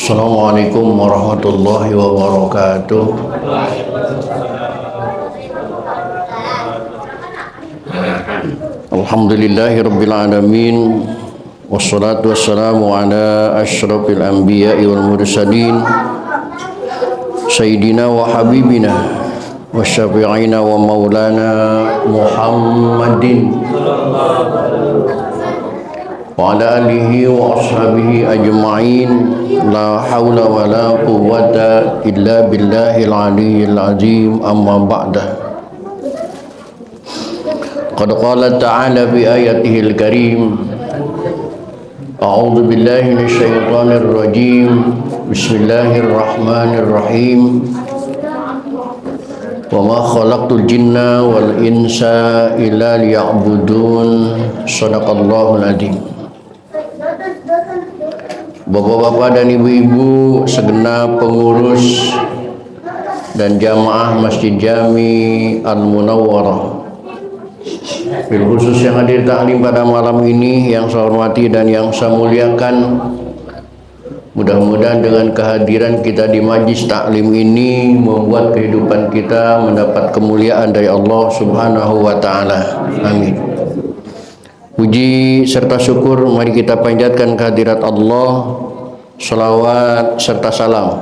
Assalamualaikum warahmatullahi wabarakatuh. Alhamdulillahi rabbil alamin. Wassalatu wassalamu ala asyrafil anbiya'i wal mursalin Sayyidina wa habibina wa syafi'ina wa maulana Muhammadin wa ala alihi wa ashabihi ajma'in. La hawla wa la quwwata illa billahil aliyyil azim. Amma ba'da. Qad qala ta'ala bi ayatihil karim. A'udzu billahi minasyaitonir rajim. Bismillahirrahmanirrahim. Wa ma khalaqtul jinna wal insa illa liya'budun. Shadaqallahul adzim. Bapak-bapak dan ibu-ibu, segenap pengurus dan jamaah Masjid Jami Al-Munawwarah, bil khusus yang hadir taklim pada malam ini, yang saya hormati dan yang saya muliakan. Mudah-mudahan dengan kehadiran kita di majlis taklim ini membuat kehidupan kita mendapat kemuliaan dari Allah Subhanahu wa taala. Amin. Puji serta syukur mari kita panjatkan kehadirat Allah. Salawat serta salam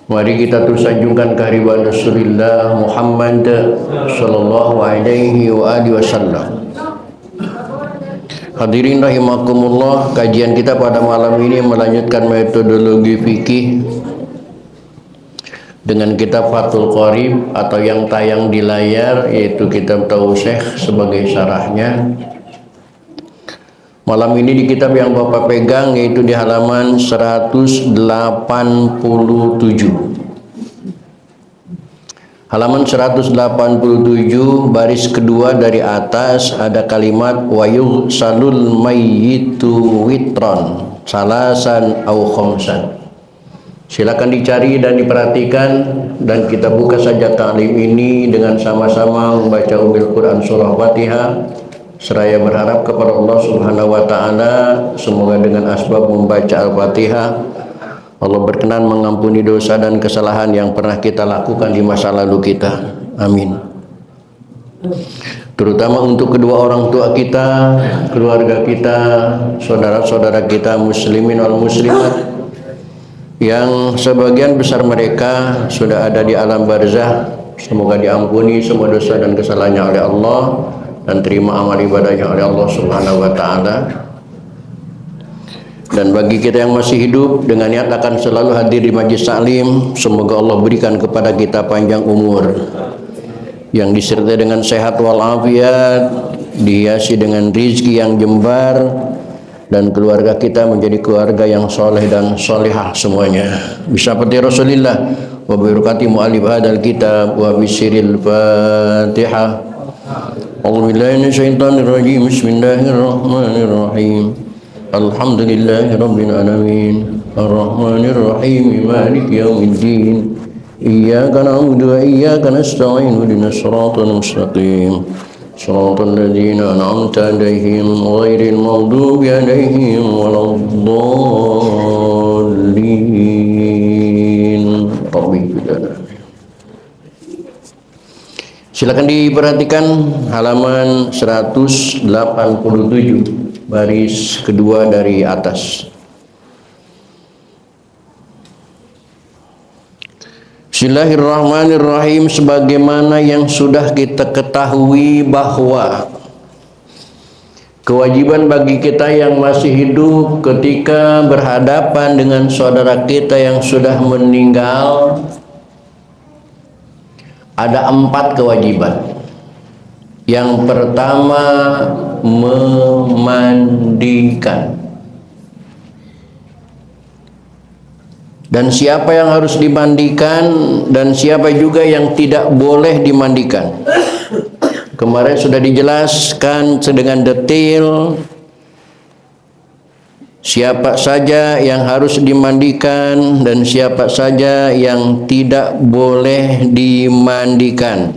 mari kita terus sanjungkan kehadiran Rasulullah Muhammad sallallahu alaihi wa alihi wasallam. Hadirin rahimakumullah, kajian kita pada malam ini melanjutkan metodologi fikih dengan kitab Fathul Qarib atau yang tayang di layar, yaitu kitab Tausyekh sebagai syarahnya. Malam ini di kitab yang Bapak pegang, yaitu di halaman 187. Halaman 187 baris kedua dari atas ada kalimat wa yughsalul mayyitu witron salasan au khamsan. Silakan dicari dan diperhatikan, dan kita buka saja taklim ini dengan sama-sama membaca Ummul Quran surah Fatihah. Seraya berharap kepada Allah Subhanahu wa taala semoga dengan asbab membaca Al-Fatihah Allah berkenan mengampuni dosa dan kesalahan yang pernah kita lakukan di masa lalu kita. Amin. Terutama untuk kedua orang tua kita, keluarga kita, saudara-saudara kita muslimin wal muslimat yang sebagian besar mereka sudah ada di alam barzah. Semoga diampuni semua dosa dan kesalahannya oleh Allah dan terima amal ibadahnya oleh Allah Subhanahu wa taala. Dan bagi kita yang masih hidup dengan niat akan selalu hadir di majlis taklim, semoga Allah berikan kepada kita panjang umur yang disertai dengan sehat walafiat, dihiasi dengan rizki yang jembar, dan keluarga kita menjadi keluarga yang soleh dan solehah semuanya. Bisa seperti Rasulullah wa barakati mu'alif hadal kitab wa bisiril Fatihah. A'udzubillahi minasyaitonirrajim. Bismillahirrahmanirrahim. Alhamdulillahi rabbil alamin. Arrahmanirrahim. Maliki yaumiddin. Iyyaka na'budu wa iyyaka nasta'in. Ihdinas siratal mustaqim. Siratal ladzina an'amta 'alaihim ghairil maghdubi 'alaihim waladdallin. Silakan diperhatikan halaman 187 baris kedua dari atas. Bismillahirrahmanirrahim. Sebagaimana yang sudah kita ketahui bahwa kewajiban bagi kita yang masih hidup ketika berhadapan dengan saudara kita yang sudah meninggal, ada 4 kewajiban. Yang pertama, memandikan. Dan siapa yang harus dimandikan dan siapa juga yang tidak boleh dimandikan. Kemarin sudah dijelaskan dengan detail siapa saja yang harus dimandikan dan siapa saja yang tidak boleh dimandikan.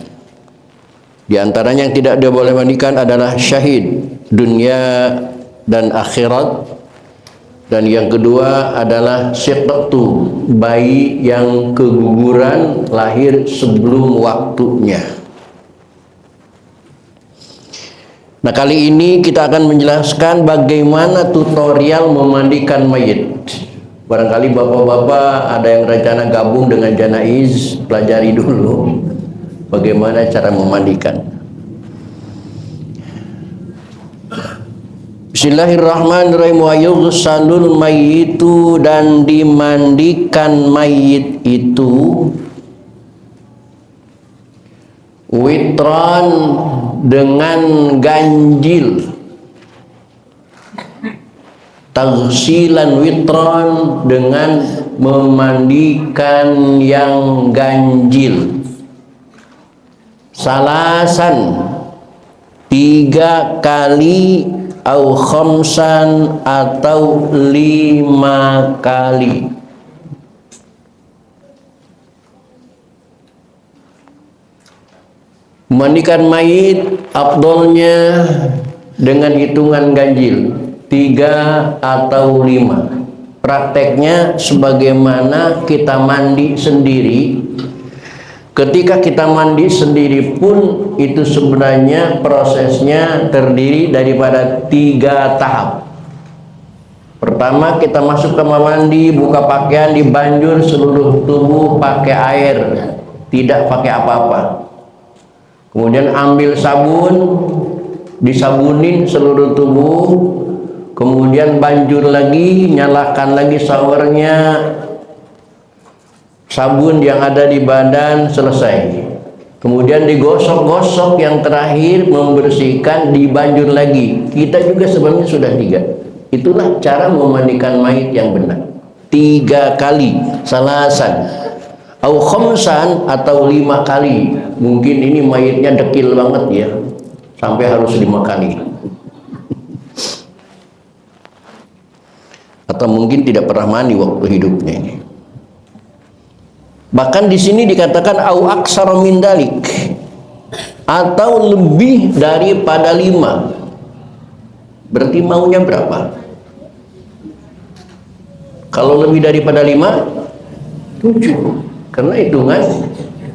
Di antaranya yang tidak boleh dimandikan adalah syahid dunia dan akhirat, Dan yang kedua adalah syiqtu, bayi yang keguguran lahir sebelum waktunya. Nah, kali ini kita akan menjelaskan bagaimana tutorial memandikan mayit. Barangkali bapak-bapak ada yang rencana gabung dengan Janaiz, pelajari dulu bagaimana cara memandikan. Bismillahirrahmanirrahim. Wa yughsalul mayyitu, dan dimandikan mayit itu witran, dengan ganjil. Taghsilan witran, dengan memandikan yang ganjil. Salasan, 3 kali, au khamsan, atau 5 kali. Memandikan mayit afdolnya dengan hitungan ganjil 3 atau 5. Prakteknya sebagaimana kita mandi sendiri. Ketika kita mandi sendiri pun itu sebenarnya prosesnya terdiri daripada 3 tahap. Pertama, kita masuk kamar mandi, buka pakaian, dibanjur seluruh tubuh pakai air, tidak pakai apa-apa. Kemudian ambil sabun, disabunin seluruh tubuh. Kemudian banjur lagi, nyalakan lagi showernya, sabun yang ada di badan selesai. Kemudian digosok-gosok, yang terakhir membersihkan, dibanjur lagi. Kita juga sebenarnya sudah 3. Itulah cara memandikan mayit yang benar. 3 kali, salasan, au khamsan, atau 5 kali. Mungkin ini mayitnya dekil banget ya, sampai harus 5 kali. Atau mungkin tidak pernah mandi waktu hidupnya ini. Bahkan di sini dikatakan au aksar min dalik, atau lebih daripada 5. Berarti maunya berapa? Kalau lebih daripada 5, 7. Karena hitungan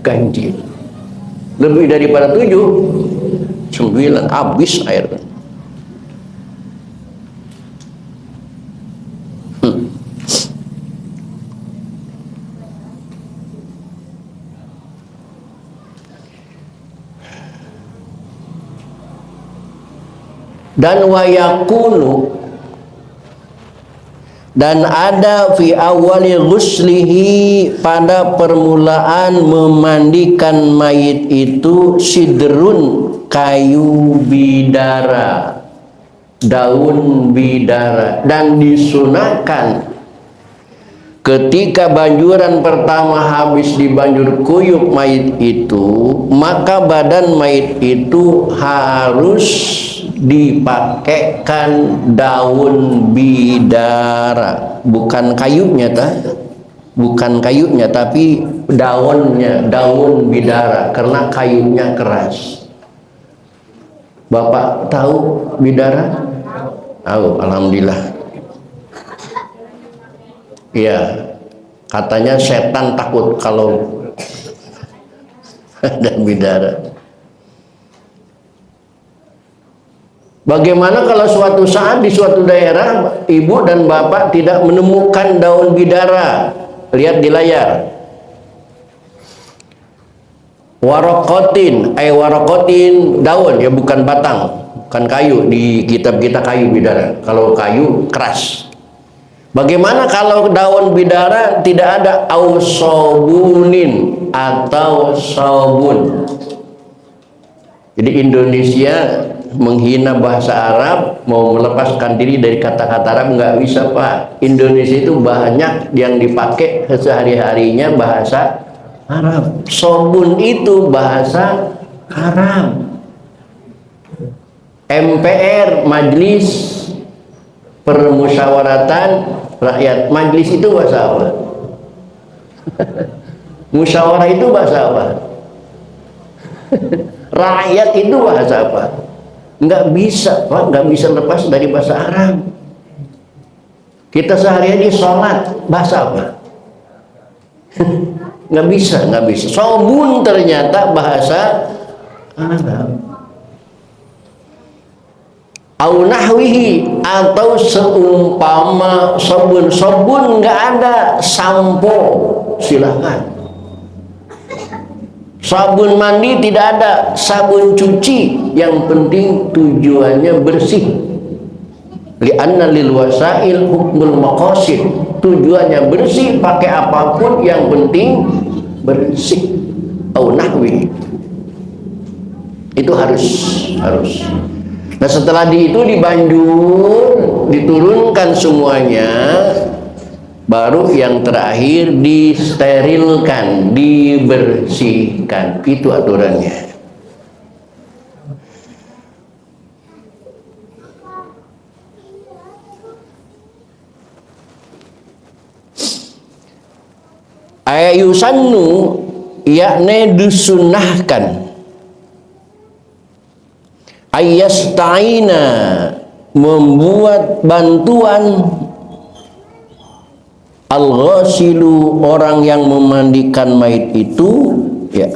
ganjil. Lebih daripada 7, 9, habis air. Dan wayakunu, dan ada fi awali ghuslihi, pada permulaan memandikan mayit itu, sidrun, kayu bidara, daun bidara. Dan disunahkan ketika banjuran pertama habis dibanjur kuyup mayit itu, maka badan mayit itu harus dipakaikan daun bidara, bukan kayunya bukan kayunya, tapi daunnya, daun bidara, karena kayunya keras. Bapak tahu bidara? Tahu, alhamdulillah. Iya, katanya setan takut kalau ada bidara. Bagaimana kalau suatu saat di suatu daerah ibu dan bapak tidak menemukan daun bidara? Lihat di layar. Warokotin, warokotin, daun ya, bukan batang, bukan kayu. Di kitab kita kayu bidara. Kalau kayu keras. Bagaimana kalau daun bidara tidak ada ausobunin atau sabun? Jadi Indonesia menghina bahasa Arab, mau melepaskan diri dari kata-kata Arab, nggak bisa Pak. Indonesia itu banyak yang dipakai sehari-harinya bahasa Arab. Sabun itu bahasa Arab. MPR, Majelis Permusyawaratan Rakyat, Majelis itu bahasa apa? Musyawarah itu bahasa apa? Rakyat itu bahasa apa? Nggak bisa Pak, nggak bisa lepas dari bahasa Arab. Kita sehari-hari sholat bahasa apa? Nggak bisa. Sobun ternyata bahasa Arab. Au nahwihi, atau seumpama sabun nggak ada, sampo silahkan. Sabun mandi tidak ada, sabun cuci, yang penting tujuannya bersih. Li'anna lil wasail hukmul maqasid, tujuannya bersih, pakai apapun yang penting bersih. Au nahwi, itu harus. Nah setelah itu dibanjur, diturunkan semuanya, baru yang terakhir disterilkan, dibersihkan. Itu aturannya. Ayusannu, yakni disunahkan, ayasta'ina, membuat bantuan, al-ghasilu, orang yang memandikan mayit itu, ya,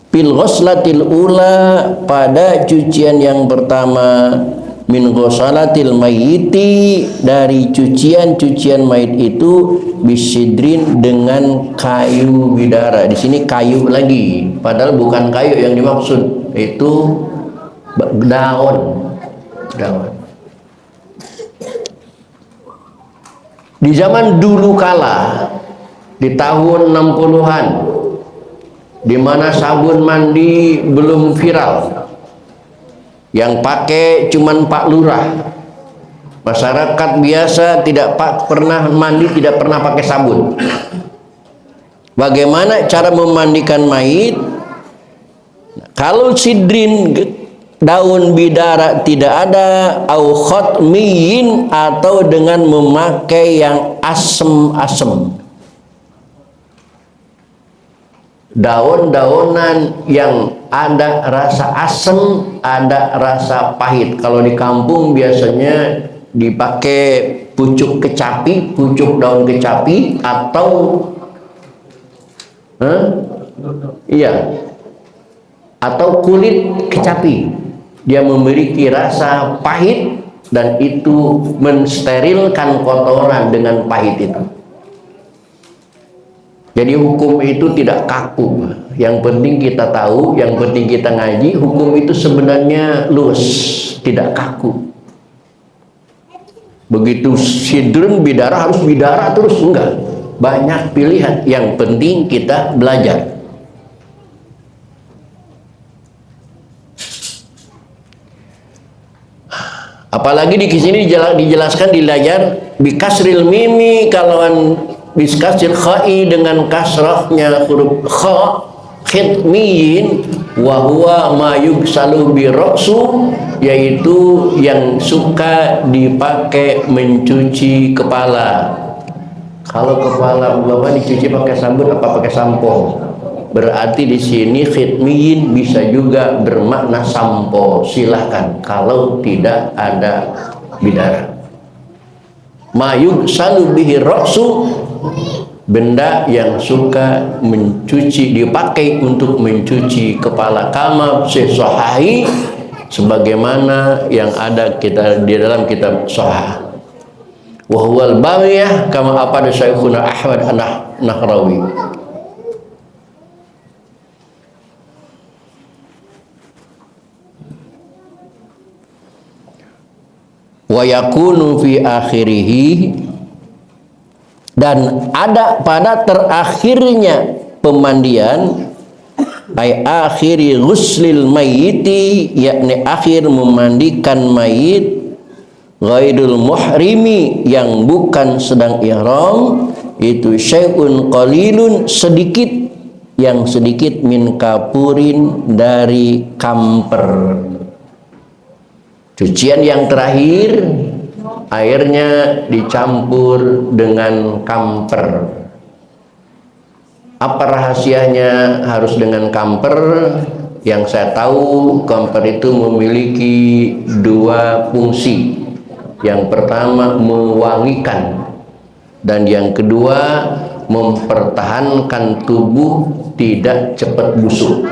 fil ghuslatil ula, pada cucian yang pertama, min ghusalatil mayyiti, dari cucian mayit itu, bisidrin, dengan kayu bidara. Di sini kayu lagi, padahal bukan kayu yang dimaksud, itu daun. Di zaman dulu kala, di tahun 60-an, di mana sabun mandi belum viral, yang pakai cuman Pak Lurah, masyarakat biasa tidak pernah mandi, tidak pernah pakai sabun. Bagaimana cara memandikan mayit? Kalau sidrin, daun bidara tidak ada, au khotmiyin, atau dengan memakai yang asem-asem, daun-daunan yang ada rasa asem, ada rasa pahit. Kalau di kampung biasanya dipakai pucuk kecapi, pucuk daun kecapi, atau atau kulit kecapi. Dia memiliki rasa pahit, dan itu mensterilkan kotoran dengan pahit itu. Jadi hukum itu tidak kaku. Yang penting kita tahu, yang penting kita ngaji, hukum itu sebenarnya luas, tidak kaku. Begitu sidrun bidara harus bidara terus, enggak. Banyak pilihan, yang penting kita belajar. Apalagi di sini dijelaskan, dilajar bikasril mimi, kalawan biskasril khai, dengan kasrahnya huruf kha, khitmiyin, wa huwa ma yugsalu bi ra'su, yaitu yang suka dipakai mencuci kepala. Kalau kepala Bapak dicuci pakai sabun apa pakai sampo? Berarti di sini khitmiyin bisa juga bermakna sampo, silahkan kalau tidak ada bidara. Mayug salu bihi ra'su, benda yang suka mencuci, dipakai untuk mencuci kepala, kama sesahahi, sebagaimana yang ada kita di dalam kitab Sahih. Wa huwal bawiyah, kama apa Syekhuna Ahmad An-Nahrawi. Wa yakunu fi akhirih, dan ada pada terakhirnya pemandian, ay akhiri ghuslil mayyiti, yakni akhir memandikan mayit, ghairul muhrimi, yang bukan sedang ihram, itu syai'un qalilun, sedikit, yang sedikit, min kapurin, dari kamper. Cucian yang terakhir, airnya dicampur dengan kamper. Apa rahasianya harus dengan kamper? Yang saya tahu, kamper itu memiliki dua fungsi. Yang pertama mewangikan, dan yang kedua mempertahankan tubuh tidak cepat busuk.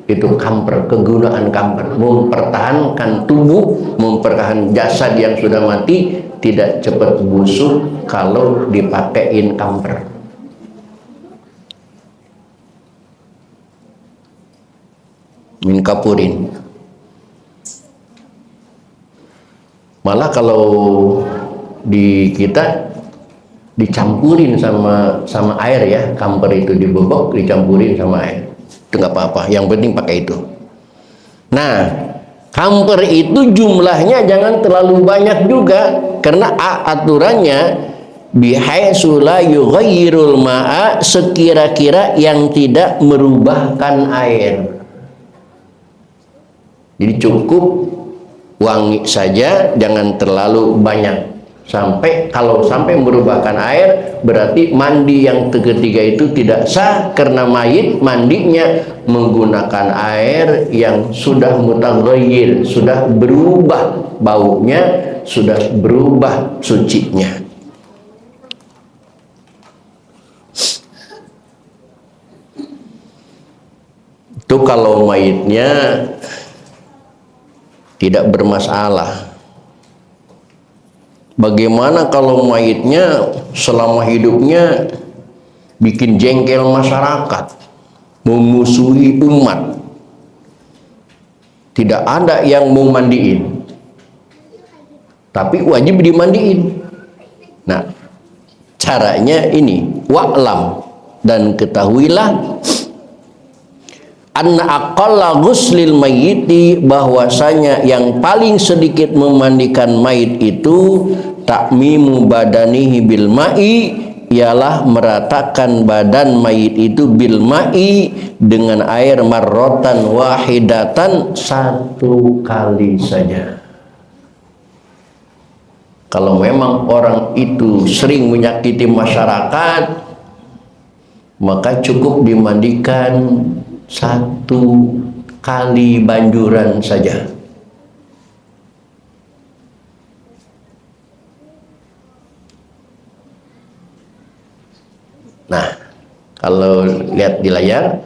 Itu kamper, kegunaan kamper, mempertahankan tubuh, mempertahankan jasad yang sudah mati tidak cepat busuk kalau dipakein kamper. Min kapurin. Malah kalau di kita dicampurin sama air ya, kamper itu dibobok dicampurin sama air, itu nggak apa-apa, yang penting pakai itu. Nah, kamper itu jumlahnya jangan terlalu banyak juga, karena aturannya bihaitsu la yughayyirul ma'a, sekira-kira yang tidak merubahkan air. Jadi cukup wangi saja, jangan terlalu banyak. Kalau sampai merubahkan air, berarti mandi yang ketiga itu tidak sah, karena mayit mandinya menggunakan air yang sudah mutaghayyir, sudah berubah baunya, sudah berubah sucinya. Itu kalau mayitnya tidak bermasalah. Bagaimana kalau mayitnya selama hidupnya bikin jengkel masyarakat, memusuhi umat, tidak ada yang mau mandiin, tapi wajib dimandiin. Nah, caranya ini, wa'lam, dan ketahuilah anna aqalla ghuslil mayyiti, bahwasanya yang paling sedikit memandikan mayit itu takmimu badanihi bil ma'i, ialah meratakan badan mayit itu bil ma'i, dengan air marrotan wahidatan, satu kali saja. Kalau memang orang itu sering menyakiti masyarakat, maka cukup dimandikan satu kali banjuran saja. Nah, kalau lihat di layar,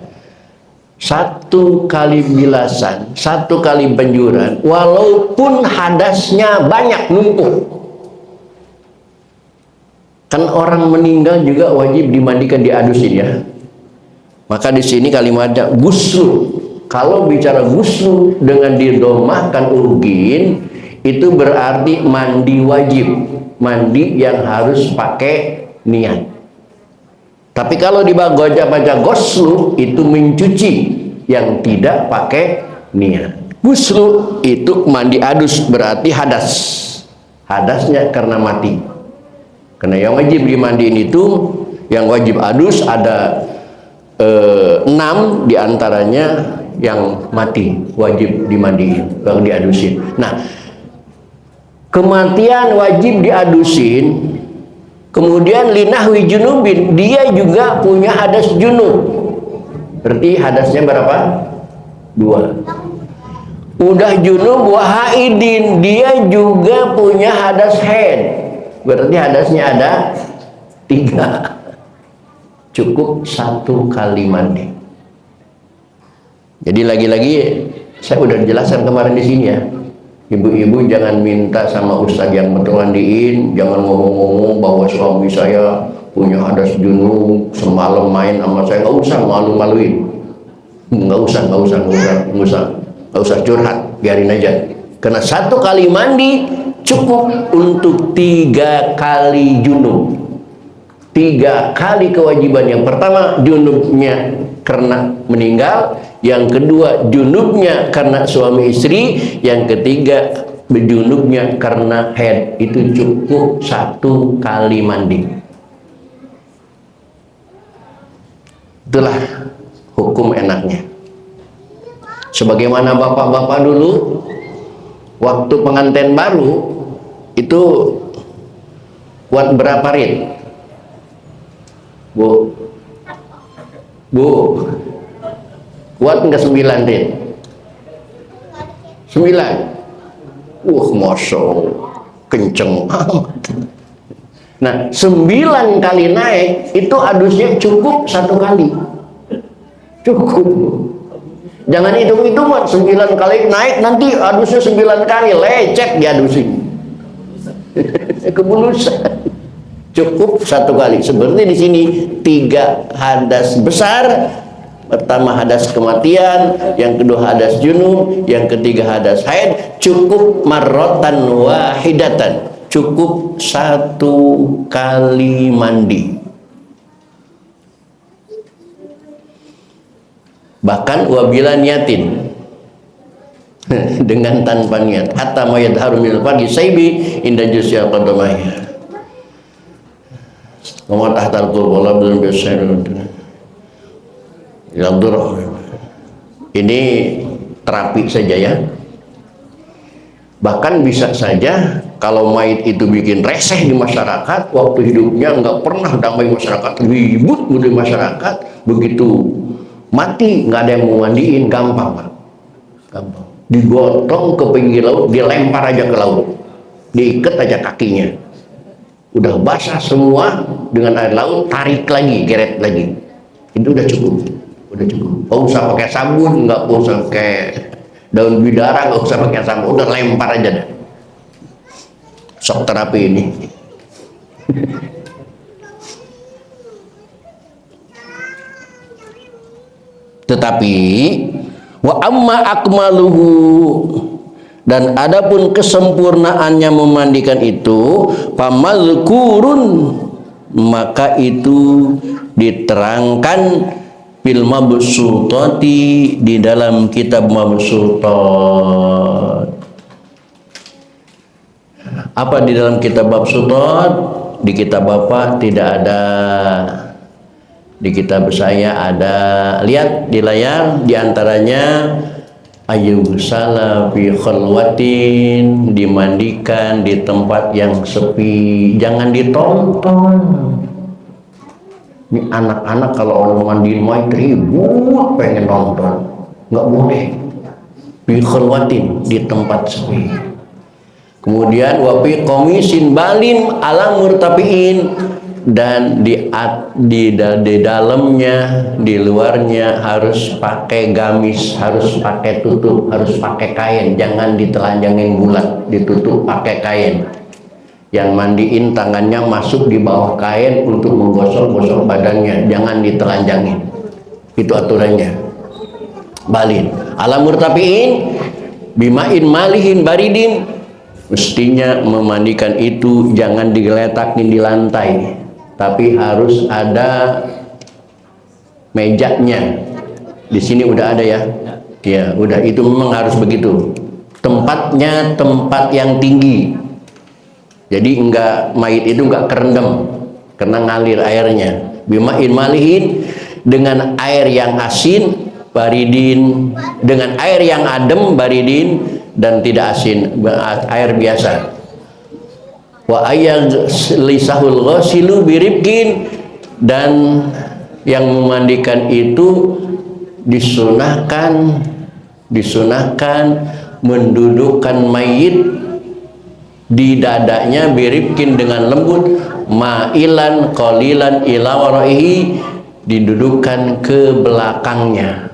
satu kali bilasan, satu kali banjuran, walaupun hadasnya banyak numpuk. Kan orang meninggal juga wajib dimandikan, diadusin ya. Maka di sini kalimatnya guslu. Kalau bicara guslu dengan didomahkan urgin, itu berarti mandi wajib, mandi yang harus pakai niat. Tapi kalau baca guslu itu mencuci yang tidak pakai niat. Guslu itu mandi adus, berarti hadas. Hadasnya karena mati. Karena yang wajib dimandiin itu, yang wajib adus ada 6 diantaranya yang mati, wajib dimandiin, baru diadusin. Nah, kematian wajib diadusin. Kemudian linahwi junubin, dia juga punya hadas junub. Berarti hadasnya berapa? 2. Udah junub wa haidin, dia juga punya hadas haid. Berarti hadasnya ada 3. Cukup satu kali mandi. Jadi lagi-lagi saya udah jelaskan kemarin di sini ya. Ibu-ibu jangan minta sama ustadz yang betul mandiin, jangan ngomong-ngomong bahwa suami saya punya hadas junub, semalam main sama saya. Nggak usah malu-maluin. Nggak usah curhat, biarin aja. Karena satu kali mandi cukup untuk 3 kali junub. 3 kali kewajiban. Yang pertama junubnya karena meninggal, yang kedua junubnya karena suami istri, yang ketiga junubnya karena haid. Itu cukup 1 kali mandi. Itulah hukum enaknya. Sebagaimana bapak-bapak dulu waktu pengantin baru itu buat berapa rit? Bu, kuat enggak 9 rit? 9. Masya Allah. kenceng amat. Nah, 9 kali naik itu adusnya cukup 1 kali. Cukup. Jangan hitung-hitung 9 kali naik nanti adusnya 9 kali lecet diadusin. Kebulusan. Cukup 1 kali. Seperti di sini 3 hadas besar. Pertama hadas kematian, yang kedua hadas junub, yang ketiga hadas haid. Cukup marrotan wahidatan, cukup 1 kali mandi. Bahkan wabila niatin, dengan tanpa niat, hatta mayadharu minal pagi saibi inda jusya qadamaya. Wa tahtal qulub belum bisa. Ini terapi saja ya. Bahkan bisa saja kalau mayit itu bikin reseh di masyarakat, waktu hidupnya nggak pernah damai masyarakat, ribut di masyarakat, begitu mati nggak ada yang mau mandiin, gampang Pak. Gampang. Digotong ke pinggir laut, dilempar aja ke laut, diikat aja kakinya, udah basah semua dengan air laut, tarik lagi, geret lagi, itu udah cukup. Udah cukup. Nggak usah pakai sabun, nggak usah pakai daun bidara, nggak usah pakai sabun, udah lempar aja dah. Sok terapi ini. Tetapi wa amma akmaluhu, dan adapun kesempurnaannya memandikan itu famalkurun, maka itu diterangkan fil mabsutati, di dalam kitab mabsutat. Apa di dalam kitab mabsutat? Di kitab Bapak tidak ada, di kitab saya ada. Lihat di layar, di antaranya ayu salah fi khalwatin, dimandikan di tempat yang sepi, jangan ditonton. Ini anak-anak kalau orang mandiin mayit ribut pengen nonton, nggak boleh. Bi khalwatin, di tempat sepi. Kemudian wafi komisin balin ala murtapiin, dan di dalamnya, di luarnya harus pakai gamis, harus pakai tutup, harus pakai kain, jangan ditelanjangin bulat, ditutup pakai kain. Yang mandiin tangannya masuk di bawah kain untuk menggosok-gosok badannya, jangan ditelanjangin. Itu aturannya. Balin ala murtapiin bimain malihin baridin, mestinya memandikan itu jangan digeletakin di lantai, tapi harus ada mejanya. Di sini udah ada ya. Ya, udah, itu memang harus begitu. Tempatnya tempat yang tinggi. Jadi mayit itu enggak kerendam karena ngalir airnya. Bimain malihin, dengan air yang asin, baridin, dengan air yang adem, baridin, dan tidak asin, air biasa. Wa ayyalisahul ghasilu biribkin, dan yang memandikan itu disunahkan mendudukkan mayit di dadanya, biribkin, dengan lembut, ma'ilan qalilan ila waraihi, didudukkan ke belakangnya.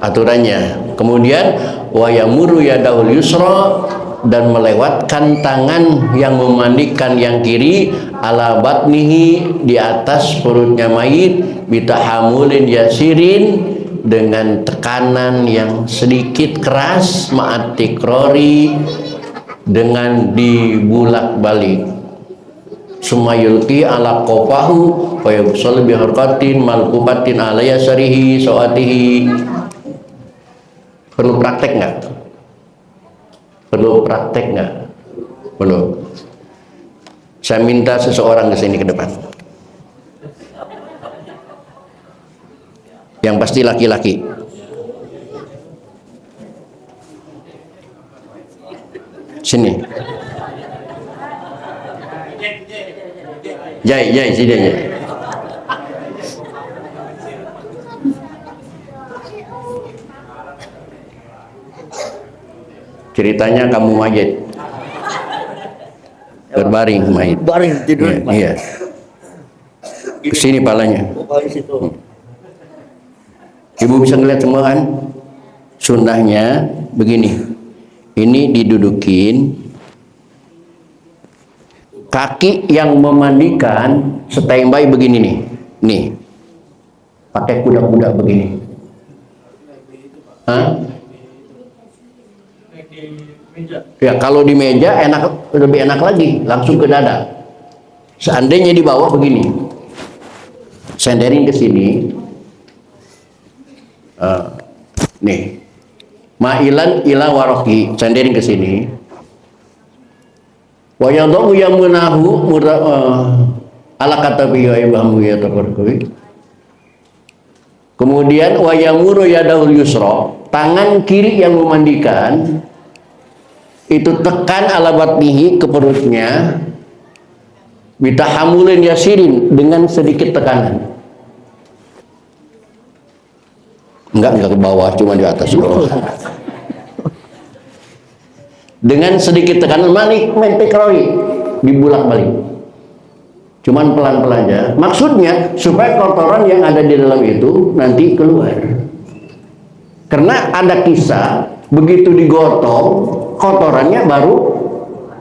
Aturannya. Kemudian wa yamuru yadahul yusra, dan melewatkan tangan yang memandikan yang kiri, ala batnihi, di atas perutnya mayit, bitahamulin yasirin, dengan tekanan yang sedikit keras, ma'atikrori, dengan dibulak-balik. Sumayulki ala kofahu wa yusall bi harqatin malkubatin ala yasarihi sawatihi. Perlu praktek nggak? Perlu praktek nggak? Belum. Saya minta seseorang ke sini ke depan. Yang pasti laki-laki. Sini. Jai, sini aja. Ceritanya kamu majid. berbaring mayit. Baring tidur. Iya. Kesini palanya. Ibu bisa ngeliat semua kan? Sunnahnya begini. Ini didudukin, kaki yang memandikan standby begini nih. Nih. Pakai kuda-kuda begini. Hah? Ya kalau di meja enak, lebih enak lagi, langsung ke dada. Seandainya di bawah begini, senderin ke sini. Nih, ma'ilan ila waroki, senderin ke sini. Wa yadhu yamunahu ala katabi wa ibhamu ya tabarruki. Kemudian wa yamuru yadahul yusra, tangan kiri yang memandikan itu tekan ala batnihi, ke perutnya, bitahamulin yasirin, dengan sedikit tekanan. Enggak ke bawah, cuma di atas doang. Dengan sedikit tekanan, malik mentekroi, dibulak balik. Cuman pelan-pelan aja. Maksudnya supaya kotoran yang ada di dalam itu nanti keluar. Karena ada kisah, begitu digotong, kotorannya baru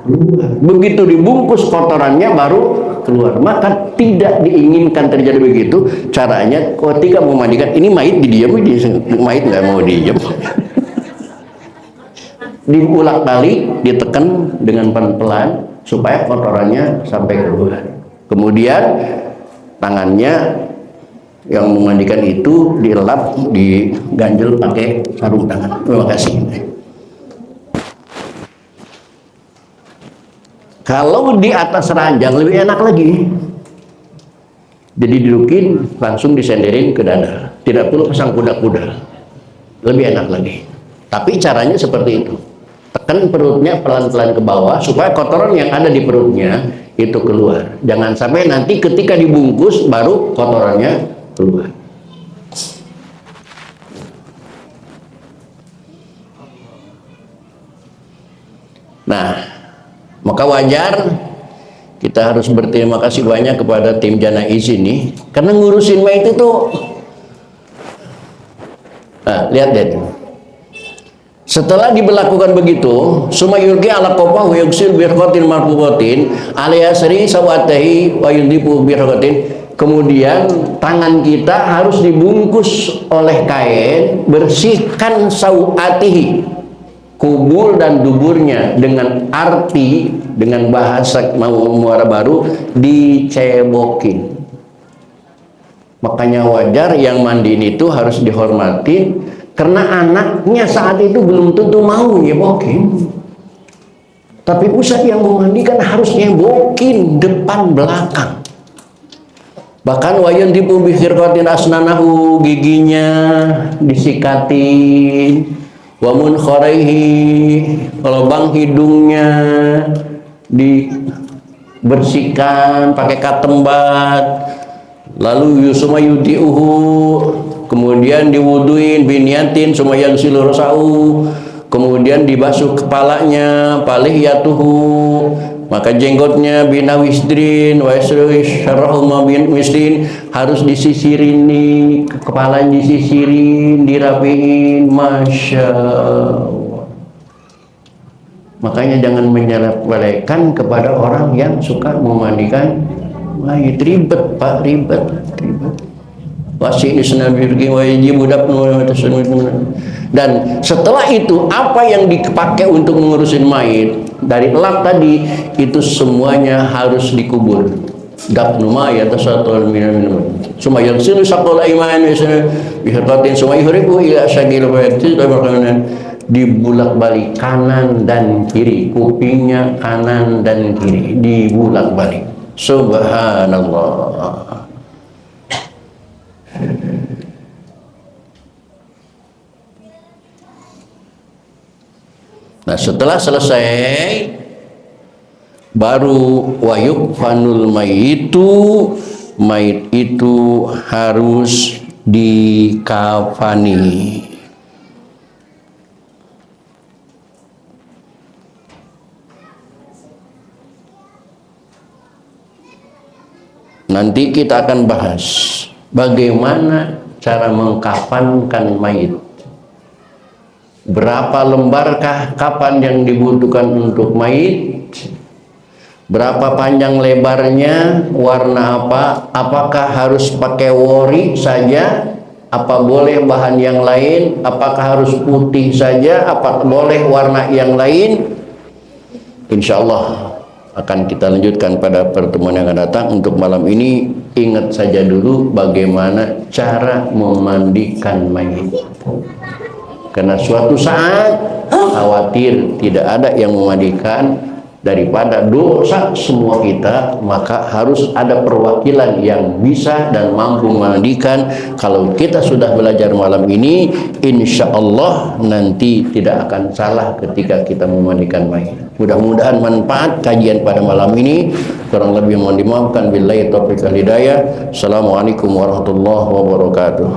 keluar. Begitu dibungkus, kotorannya baru keluar. Maka tidak diinginkan terjadi begitu. Caranya ketika memandikan, ini mayit didiam, mayit nggak mau didiam. Diulak balik, ditekan dengan pelan-pelan supaya kotorannya sampai keluar. Kemudian tangannya yang memandikan itu dilap, diganjel pakai sarung tangan. Terima kasih. Kalau di atas ranjang lebih enak lagi. Jadi didudukin, langsung disenderin ke dada. Tidak perlu pasang kuda-kuda. Lebih enak lagi. Tapi caranya seperti itu. Tekan perutnya pelan-pelan ke bawah supaya kotoran yang ada di perutnya itu keluar. Jangan sampai nanti ketika dibungkus baru kotorannya keluar. Nah, maka wajar kita harus berterima kasih banyak kepada tim Janaiz ini karena ngurusin mayit itu. Nah, lihat deh. Setelah diberlakukan begitu, sumayurki ala qafah wa yugsil birqatin marfuqatin alayasri sawatihi wa yudhibu birqatin. Kemudian tangan kita harus dibungkus oleh kain, bersihkan sawatihi, kubul dan duburnya, dengan arti, dengan bahasa muara baru, dicebokin. Makanya wajar yang mandiin itu harus dihormatin. Karena anaknya saat itu belum tentu mau nyebokin. Tapi ustadz yang memandikan harus nyebokin depan belakang. Bahkan wayan tipu bihirqatin asnanahu, giginya disikatin. Wamun khoraihi, lubang hidungnya dibersihkan pakai katembat. Lalu yusuma yudiuhu, kemudian diwuduin biniatin sumayang silur sau, kemudian dibasuh kepalanya, palihiyatuhu, maka jenggotnya binawisdrin wa syarahuma bin wisdrin, harus disisirin nih, kepalanya disisirin, dirapiin. Masya Allah. Makanya jangan menyepelekan kepada orang yang suka memandikan mayit. Ribet pak, ribet. Wasi isnabirgi wajib budak. Dan setelah itu apa yang dipakai untuk mengurusin mayit dari lap tadi itu semuanya harus dikubur. Dafnu ma yatasatul minam summa yaghsilu saqal iman bihirqatin summa yuhriqu ila syaqil bayti, dibulak-balik kanan dan kiri, kupingnya kanan dan kiri dibulak-balik. Subhanallah. Nah, setelah selesai baru wayuk fanul mayitu, mayit itu harus dikafani. Nanti kita akan bahas bagaimana cara mengkafankan mayit. Berapa lembarkah kapan yang dibutuhkan untuk mayit? Berapa panjang lebarnya? Warna apa? Apakah harus pakai wori saja? Apa boleh bahan yang lain? Apakah harus putih saja? Apa boleh warna yang lain? Insya Allah akan kita lanjutkan pada pertemuan yang akan datang. Untuk malam ini ingat saja dulu bagaimana cara memandikan mayit. Karena suatu saat khawatir tidak ada yang memandikan, daripada dosa semua kita, maka harus ada perwakilan yang bisa dan mampu memandikan. Kalau kita sudah belajar malam ini, insya Allah nanti tidak akan salah ketika kita memandikan mayit. Mudah-mudahan manfaat kajian pada malam ini. Kurang lebih mohon dimaafkan. Billahi taufiq wal hidayah. Assalamualaikum warahmatullahi wabarakatuh.